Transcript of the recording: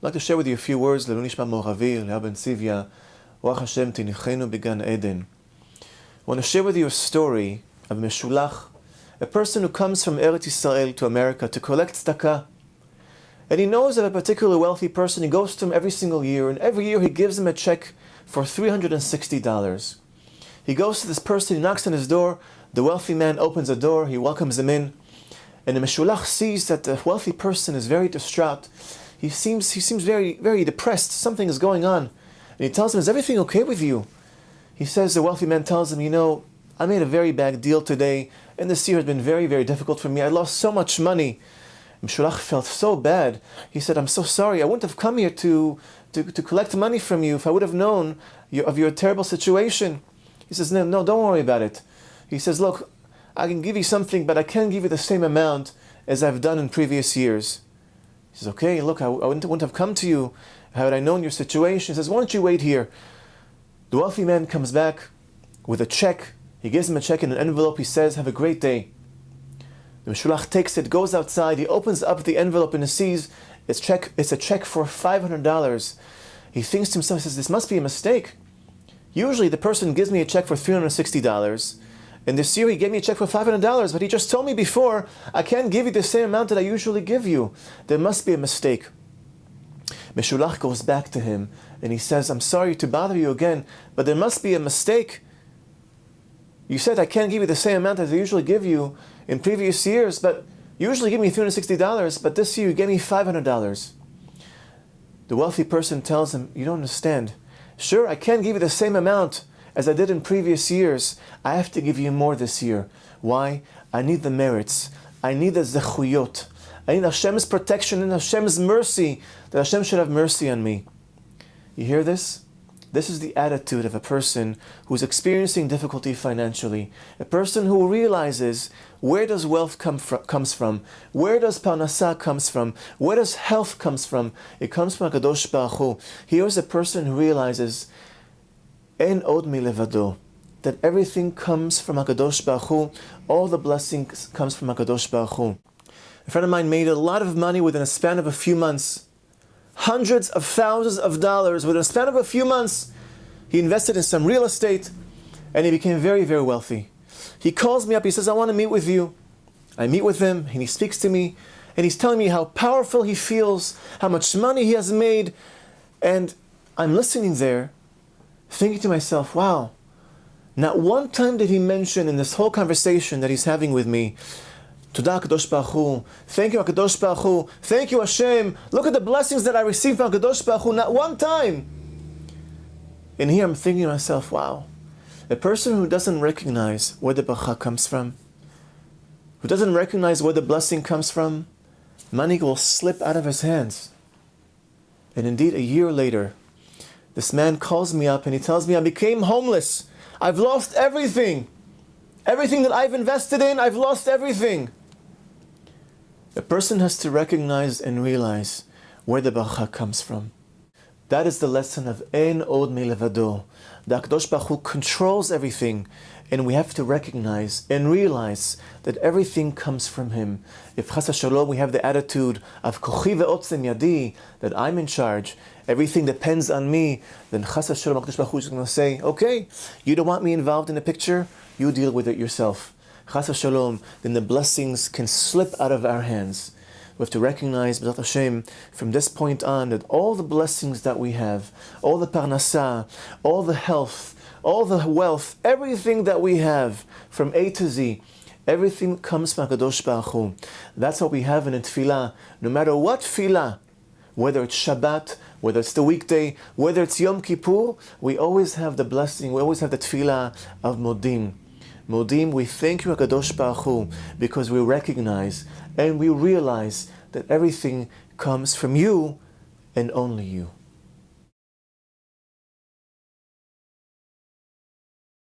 I'd like to share with you a few words. I want to share with you a story of Meshulach, a person who comes from Eretz Yisrael to America to collect tzedakah. And he knows of a particular wealthy person. He goes to him every single year, and every year he gives him a check for $360. He goes to this person, he knocks on his door, the wealthy man opens the door, he welcomes him in, and the Meshulach sees that the wealthy person is very distraught. He seems very, very depressed. Something is going on. And he tells him, is everything okay with you? He says, the wealthy man tells him, I made a very bad deal today, and this year has been very, very difficult for me. I lost so much money. Meshulach felt so bad. He said, I'm so sorry. I wouldn't have come here to collect money from you if I would have known of your terrible situation. He says, no, don't worry about it. He says, look, I can give you something, but I can't give you the same amount as I've done in previous years. He says, okay, look, I wouldn't have come to you had I known your situation. He says, why don't you wait here? The wealthy man comes back with a check. He gives him a check in an envelope. He says, have a great day. The Meshulach takes it, goes outside. He opens up the envelope and he sees it's a check for $500. He thinks to himself, he says, this must be a mistake. Usually the person gives me a check for $360. And this year he gave me a check for $500, but he just told me before, I can't give you the same amount that I usually give you. There must be a mistake. Meshulach goes back to him and he says, I'm sorry to bother you again, but there must be a mistake. You said I can't give you the same amount as I usually give you in previous years, but you usually give me $360, but this year you gave me $500. The wealthy person tells him, you don't understand. Sure, I can't give you the same amount as I did in previous years. I have to give you more this year. Why? I need the merits. I need the zechuyot. I need Hashem's protection and Hashem's mercy, that Hashem should have mercy on me. You hear this? This is the attitude of a person who's experiencing difficulty financially. A person who realizes, where does wealth comes from? Where does parnasah comes from? Where does health comes from? It comes from HaKadosh Baruch Hu. Here's a person who realizes, En od milevado, that everything comes from HaKadosh Baruch Hu. All the blessings comes from HaKadosh Baruch Hu. A friend of mine made a lot of money within a span of a few months. Hundreds of thousands of dollars within a span of a few months. He invested in some real estate and he became very, very wealthy. He calls me up, he says, I want to meet with you. I meet with him and he speaks to me and he's telling me how powerful he feels, how much money he has made. And I'm listening there, thinking to myself, wow, not one time did he mention in this whole conversation that he's having with me, Todah HaKadosh Baruch Hu, thank you HaKadosh Baruch Hu, thank you Hashem, look at the blessings that I received from HaKadosh Baruch Hu, not one time. And here I'm thinking to myself, wow, a person who doesn't recognize where the bracha comes from, who doesn't recognize where the blessing comes from, money will slip out of his hands. And indeed, a year later, this man calls me up and he tells me, I became homeless. I've lost everything. Everything that I've invested in, I've lost everything. A person has to recognize and realize where the bracha comes from. That is the lesson of En od milevado. The HaKadosh Baruch Hu controls everything, and we have to recognize and realize that everything comes from Him. If chas v'shalom we have the attitude of kochi ve'otzem yadi, that I'm in charge, everything depends on me, then chas v'shalom HaKadosh Baruch Hu is going to say, okay, you don't want me involved in the picture, you deal with it yourself. Chas v'shalom, then the blessings can slip out of our hands. We have to recognize, B'ezrat Hashem, from this point on, that all the blessings that we have, all the parnasah, all the health, all the wealth, everything that we have, from A to Z, everything comes from HaKadosh Baruch Hu. That's what we have in a tefillah. No matter what tefillah, whether it's Shabbat, whether it's the weekday, whether it's Yom Kippur, we always have the blessing, we always have the tefillah of Modim. Modim, we thank you, HaKadosh Baruch Hu, because we recognize and we realize that everything comes from you and only you.